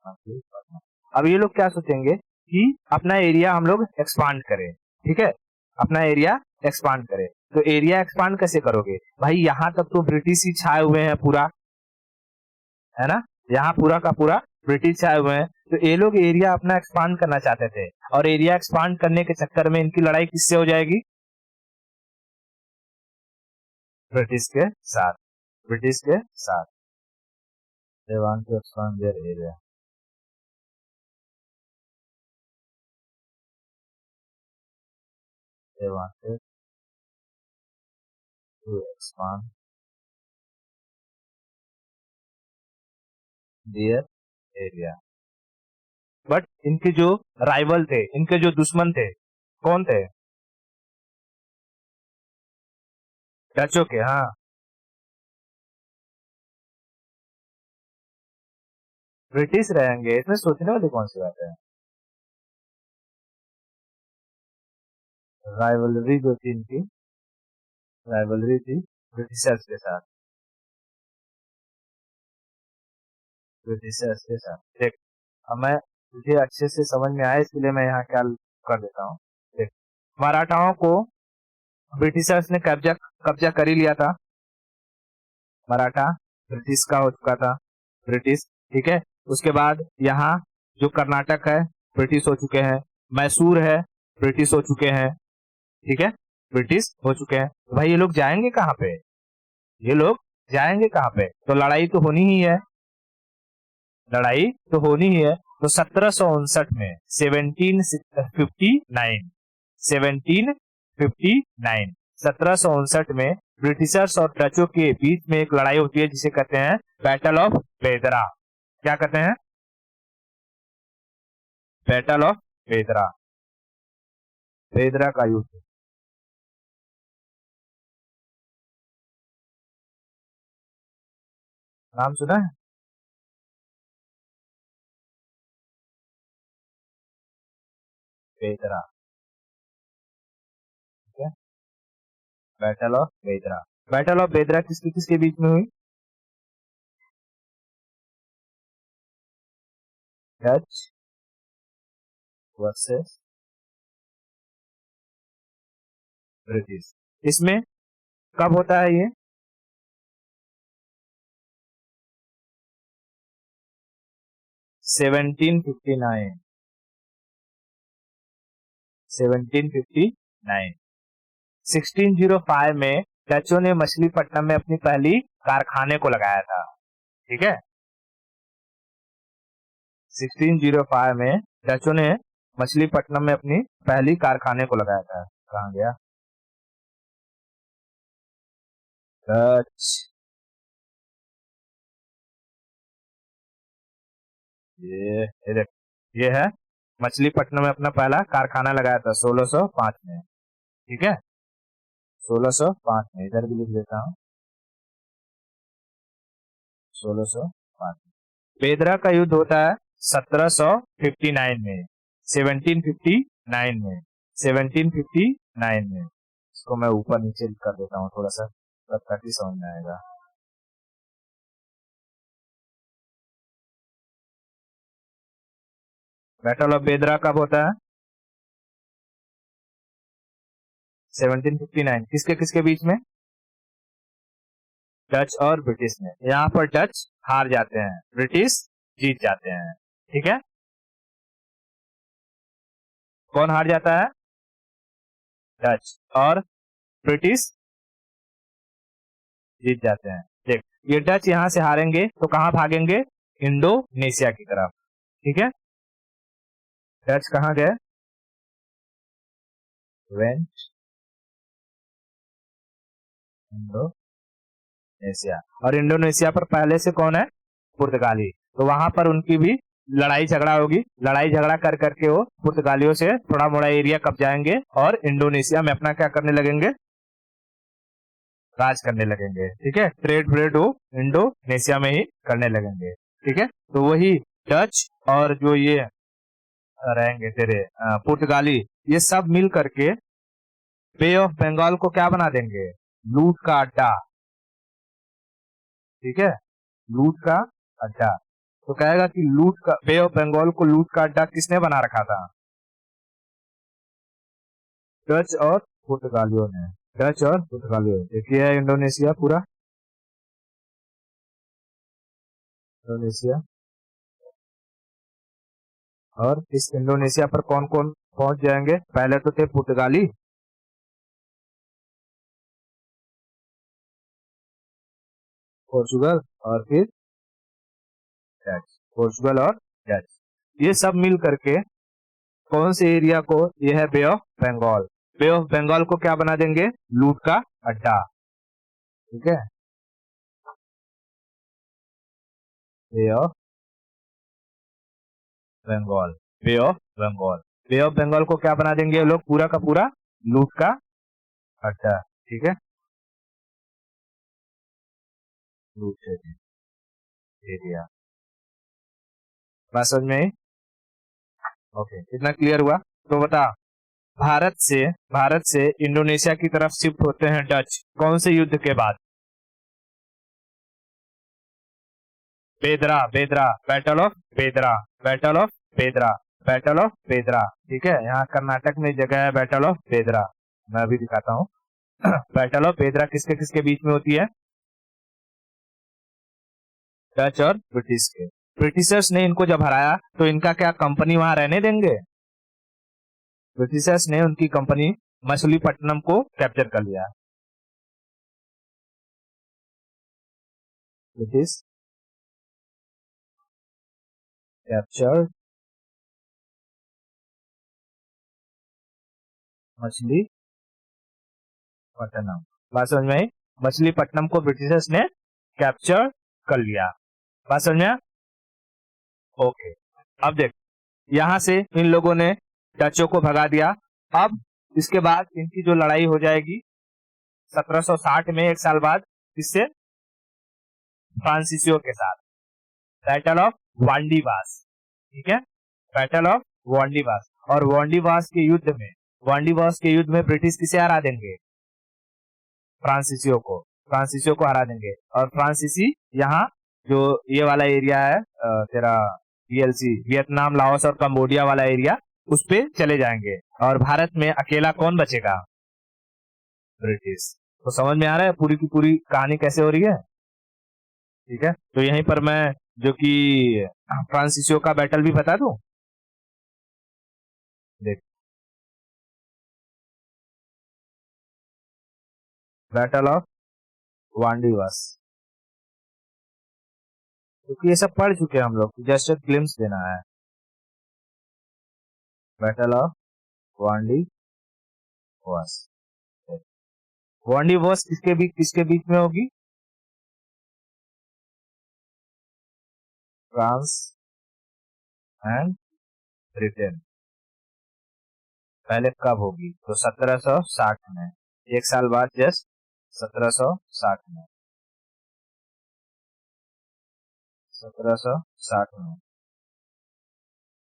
मछलीपट्टनम। अब ये लोग क्या सोचेंगे कि अपना एरिया हम लोग एक्सपांड करें, ठीक है, अपना एरिया एक्सपांड करें। तो एरिया एक्सपांड कैसे करोगे भाई? यहाँ तक तो ब्रिटिश ही छाए हुए हैं पूरा, है ना, यहाँ पूरा का पूरा ब्रिटिश छाए हुए हैं। तो ये लोग एरिया अपना एक्सपांड करना चाहते थे, और एरिया एक्सपांड करने के चक्कर में इनकी लड़ाई किससे हो जाएगी? ब्रिटिश के साथ, ब्रिटिश के साथ। They want to expand their area. They wanted to expand their area. But इनके जो राइवल थे, इनके जो दुश्मन थे, कौन थे? डचों के, हाँ। ब्रिटिश रहेंगे, इसमें सोचने वाली कौन सी बात है? राइवलरी जो थी इनकी, राइवलरी थी ब्रिटिशर्स के साथ, ब्रिटिशर्स के साथ। देख, अब मैं तुझे अच्छे से समझ में आया, इसके लिए मैं यहाँ क्या कर देता हूँ। देख, मराठाओं को ब्रिटिशर्स ने कब्जा कब्जा कर ही लिया था। मराठा ब्रिटिश का हो चुका था, ब्रिटिश, ठीक है। उसके बाद यहाँ जो कर्नाटक है ब्रिटिश हो चुके हैं, मैसूर है ब्रिटिश हो चुके हैं, ठीक है, ब्रिटिश हो चुके हैं। तो भाई ये लोग जाएंगे कहाँ पे? ये लोग जाएंगे कहाँ पे? तो लड़ाई तो होनी ही है, लड़ाई तो होनी ही है। तो 1759 में, 1759, 1759, 1759 में ब्रिटिशर्स और डचों के बीच में एक लड़ाई होती है जिसे कहते हैं बैटल ऑफ बेदरा। क्या कहते हैं? बैटल ऑफ बेदरा, बेदरा का युद्ध। नाम सुना है? बेदरा, ठीक है, बैटल ऑफ बेदरा। बैटल ऑफ बेदरा किसके किसके बीच में हुई? Dutch versus British. इसमें कब होता है ये? 1759, 1759, 1605 में डचों ने मछलीपट्टनम में अपनी पहली कारखाने को लगाया था, ठीक है। 1605 में डचों ने मछलीपट्टनम में अपनी पहली कारखाने को लगाया था। कहाँ गया? डच, ये देख, ये है मछलीपट्टनम में अपना पहला कारखाना लगाया था 1605 में, ठीक है, 1605 में। इधर भी लिख देता हूँ, 1605। बेदरा का युद्ध होता है 1759 में, 1759 में, 1759 में। इसको मैं ऊपर नीचे कर देता हूँ थोड़ा सा, तब तक ही समझ में आएगा। बैटल ऑफ बेदरा कब होता है? 1759। किसके किसके बीच में? डच और ब्रिटिश में। यहाँ पर डच हार जाते हैं, ब्रिटिश जीत जाते हैं, ठीक है। कौन हार जाता है? डच। और ब्रिटिश जीत जाते हैं। देख, ये डच यहां से हारेंगे तो कहां भागेंगे? इंडोनेशिया की तरफ। ठीक है, डच कहां गए? Went Indonesia. और इंडोनेशिया पर पहले से कौन है? पुर्तगाली। तो वहां पर उनकी भी लड़ाई झगड़ा होगी। लड़ाई झगड़ा कर करके वो पुर्तगालियों से थोड़ा मोड़ा एरिया कब्जाएंगे और इंडोनेशिया में अपना क्या करने लगेंगे? राज करने लगेंगे। ठीक है, ट्रेड व्रेड वो इंडोनेशिया में ही करने लगेंगे। ठीक है, तो वही डच और जो ये रहेंगे तेरे पुर्तगाली, ये सब मिल करके बे ऑफ बंगाल को क्या बना देंगे? लूट का अड्डा। ठीक है, लूट का अड्डा। तो कहेगा कि लूट का बे ऑफ बंगाल को लूट का अड्डा किसने बना रखा था? डच और पुर्तगालियों ने। डच और पुर्तगालियों। देखिए है इंडोनेशिया पूरा, इंडोनेशिया। और इस इंडोनेशिया पर कौन कौन पहुंच जाएंगे? पहले तो थे पुर्तगाली, पोर्चुगल और फिर डच। पोर्चुगल और डच, ये सब मिल करके कौन से एरिया को, ये है Bay of Bengal, Bay of Bengal को क्या बना देंगे? लूट का अड्डा। ठीक है, Bay of Bengal, Bay of Bengal, Bay of Bengal को क्या बना देंगे ये लोग? पूरा का पूरा लूट का अड्डा। ठीक है, लूट एरिया। बात समझ में आई? ओके, इतना क्लियर हुआ? तो बता, भारत से इंडोनेशिया की तरफ शिफ्ट होते हैं डच कौन से युद्ध के बाद? बेदरा, बेदरा, बैटल ऑफ बेदरा, बैटल ऑफ बेदरा, बैटल ऑफ बेदरा। ठीक है, यहाँ कर्नाटक में जगह है बैटल ऑफ बेदरा, मैं अभी दिखाता हूँ। बैटल ऑफ बेदरा किसके किसके बीच में होती है? डच और ब्रिटिश के। ब्रिटिशर्स ने इनको जब हराया तो इनका क्या कंपनी वहां रहने देंगे? ब्रिटिशर्स ने उनकी कंपनी मछलीपट्टनम को कैप्चर कर लिया। British capture Machilipatnam. बात समझ में आई? मछलीपट्टनम को ब्रिटिशर्स ने कैप्चर कर लिया। बात समझ में आया? ओके, अब देख, यहां से इन लोगों ने डचों को भगा दिया। अब इसके बाद इनकी जो लड़ाई हो जाएगी 1760 में, एक साल बाद, किससे? फ्रांसीसियों के साथ, बैटल ऑफ वांडीवास। ठीक है, बैटल ऑफ वांडीवास। और वांडीवास के युद्ध में ब्रिटिश किसे हरा देंगे? फ्रांसीसियों को, फ्रांसीसियों को हरा देंगे। और फ्रांसीसी यहाँ जो ये वाला एरिया है तेरा वीएलसी, वियतनाम, लाओस और कंबोडिया वाला एरिया, उस पे चले जाएंगे। और भारत में अकेला कौन बचेगा? ब्रिटिश। तो समझ में आ रहा है पूरी की पूरी कहानी कैसे हो रही है? ठीक है, तो यहीं पर मैं जो कि फ्रांसीसियो का बैटल भी बता दूं। देख, बैटल ऑफ वांडीवास, क्योंकि ये सब पढ़ चुके हैं हम लोग, जस्ट एक ग्लिम्स देना है। Battle of Wandiwash. वांडीवास किसके बीच में होगी? France and Britain. पहले कब होगी? तो 1760 में, एक साल बाद, जस्ट 1760 में, 1760 में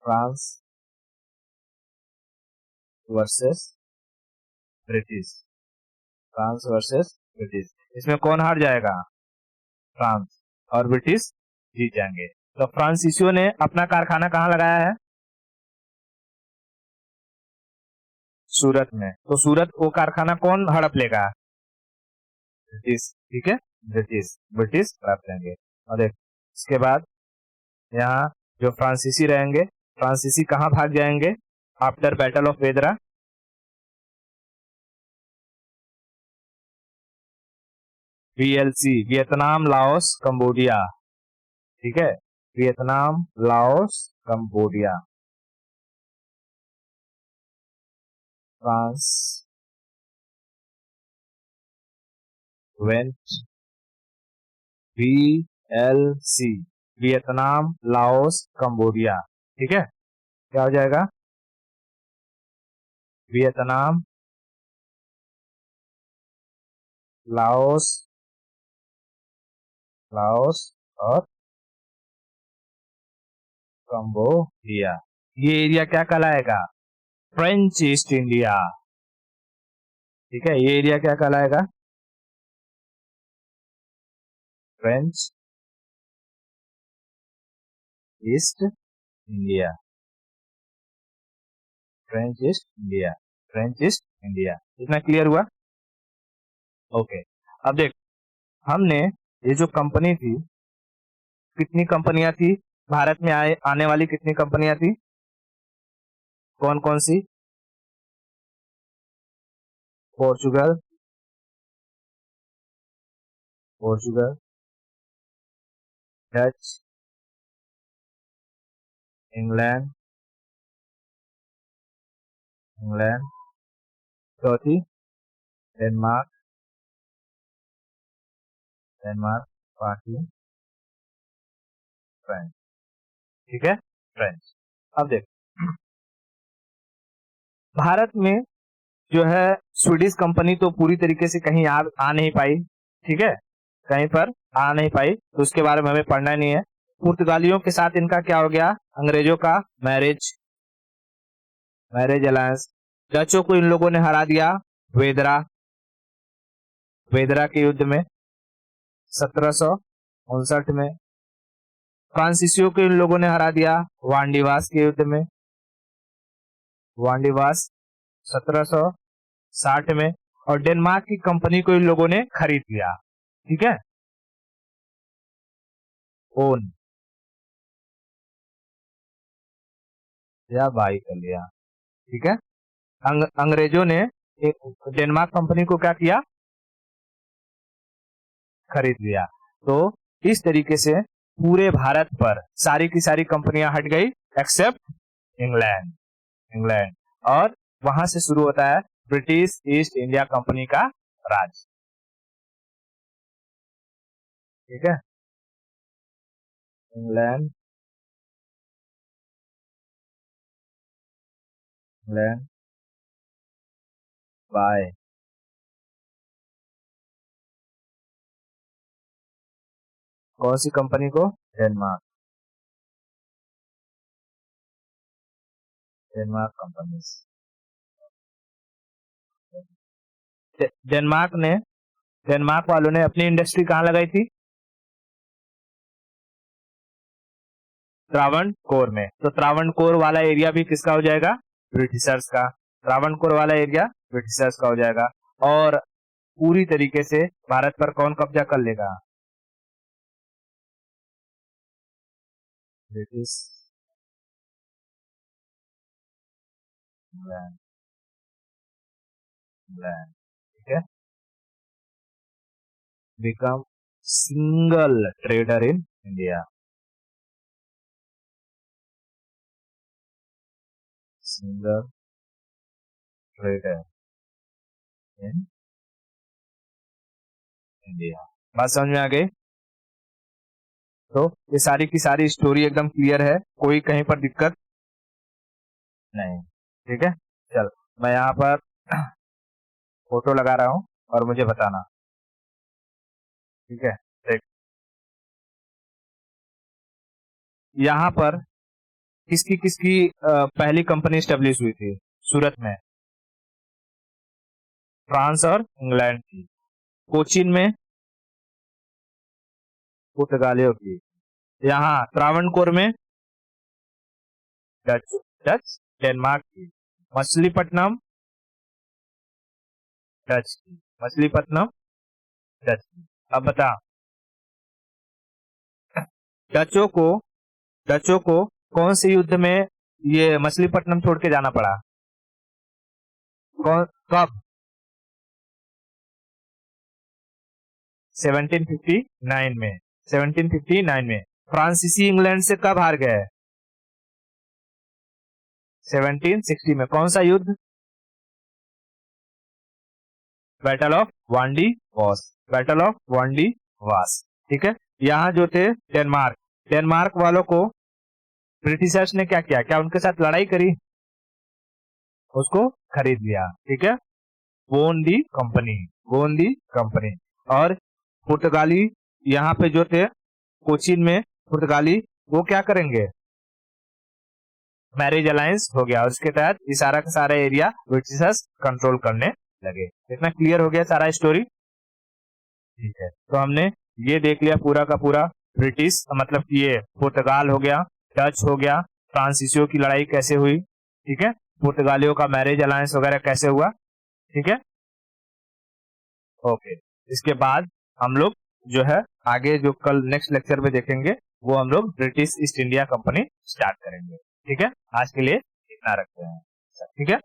France versus British, France versus British. इसमें कौन हार जाएगा? फ्रांस। और ब्रिटिश जीत जाएंगे। तो फ्रांसीसियों ने अपना कारखाना कहाँ लगाया है? सूरत में। तो सूरत वो कारखाना कौन हड़प लेगा? ब्रिटिश। ठीक है, ब्रिटिश, ब्रिटिश हड़प लेंगे। और एक इसके बाद यहाँ जो फ्रांसीसी रहेंगे, फ्रांसीसी कहाँ भाग जाएंगे? After battle of Bedara, VLC, Vietnam Laos Cambodia, ठीक है, Vietnam Laos Cambodia, France went, VLC, Vietnam Laos Cambodia, ठीक है, क्या हो जाएगा, वियतनाम लाओस, लाओस और कंबोडिया। ये एरिया क्या कहलाएगा, फ्रेंच ईस्ट इंडिया, ठीक है, ये एरिया क्या कहलाएगा, French east India, French east India, French east India. इतना क्लियर हुआ? ओके, अब देख, हमने ये जो कंपनी थी, कितनी कंपनियां थी भारत में आने वाली, कितनी कंपनियां थी, कौन कौन सी, Portugal, Portugal, Dutch, England, England, चौथी डेनमार्क, डेनमार्क, पांचवी फ्रेंच, ठीक है, फ्रेंच। अब देख, भारत में जो है स्वीडिश कंपनी तो पूरी तरीके से कहीं आ नहीं पाई, ठीक है, कहीं पर आ नहीं पाई, तो उसके बारे में हमें पढ़ना नहीं है। पुर्तगालियों के साथ इनका क्या हो गया, अंग्रेजों का मैरिज, मैरिज अलायंस। डचों को इन लोगों ने हरा दिया वेदरा, वेदरा के युद्ध में 1759 में। फ्रांसीसियों को इन लोगों ने हरा दिया वांडीवास के युद्ध में, वांडीवास 1760 में। और डेनमार्क की कंपनी को इन लोगों ने खरीद लिया, ठीक है, ओन या बाई कर लिया, ठीक है। अंग्रेजों ने डेनमार्क कंपनी को क्या किया, खरीद लिया। तो इस तरीके से पूरे भारत पर सारी की सारी कंपनियां हट गई एक्सेप्ट इंग्लैंड, इंग्लैंड, और वहां से शुरू होता है ब्रिटिश ईस्ट इंडिया कंपनी का राज, ठीक है, इंग्लैंड, इंग्लैंड बाय कौन सी कंपनी को, डेनमार्क, डेनमार्क कंपनी, डेनमार्क ने, डेनमार्क वालों ने अपनी इंडस्ट्री कहां लगाई थी, त्रावणकोर में। तो त्रावणकोर वाला एरिया भी किसका हो जाएगा, ब्रिटिशर्स का, त्रावणकोर वाला एरिया ब्रिटिशर्स का हो जाएगा। और पूरी तरीके से भारत पर कौन कब्जा कर लेगा, ब्रिटिश, इंग्लैंड, इंग्लैंड, ठीक है, become single trader in India, single trader in India. बात समझ में आ गई? तो ये सारी की सारी स्टोरी एकदम क्लियर है, कोई कहीं पर दिक्कत नहीं, ठीक है। चल, मैं यहाँ पर फोटो लगा रहा हूँ और मुझे बताना, ठीक है। देख, यहाँ पर किसकी किसकी पहली कंपनी स्टेब्लिश हुई थी सूरत में, फ्रांस और इंग्लैंड की। कोचीन में पुर्तगालियों की। यहाँ त्रावणकोर में डच, डच, डेनमार्क की। मछलीपट्टनम डच की, मछलीपट्टनम डच की। अब बता, डचों को, डचों को कौन से युद्ध में ये मछलीपट्टनम छोड़ के जाना पड़ा? कब? 1759 में। 1759 में। फ्रांसीसी इंग्लैंड से कब हार गए? 1760 में। कौन सा युद्ध? Battle of Wandiwash. Battle of Wandiwash, ठीक है। यहाँ जो थे डेनमार्क, डेनमार्क वालों को ब्रिटिशर्स ने क्या किया? क्या उनके साथ लड़ाई करी? उसको खरीद लिया, ठीक है। वोन दी कंपनी, वोन दी कंपनी। और पुर्तगाली यहाँ पे जो थे कोचीन में, पुर्तगाली वो क्या करेंगे? मैरिज अलायंस हो गया, उसके तहत ये सारा का सारा एरिया ब्रिटिशर्स कंट्रोल करने लगे। इतना क्लियर हो गया सारा स्टोरी, ठीक है। तो हमने ये देख लिया पूरा का पूरा ब्रिटिश, मतलब ये पुर्तगाल हो गया, डच हो गया, फ्रांसीसियों की लड़ाई कैसे हुई, ठीक है, पुर्तगालियों का मैरिज अलायंस वगैरह कैसे हुआ, ठीक है। ओके, इसके बाद हम लोग जो है आगे जो कल नेक्स्ट लेक्चर में देखेंगे वो हम लोग British east India company start करेंगे, ठीक है। आज के लिए इतना रखते हैं, ठीक है।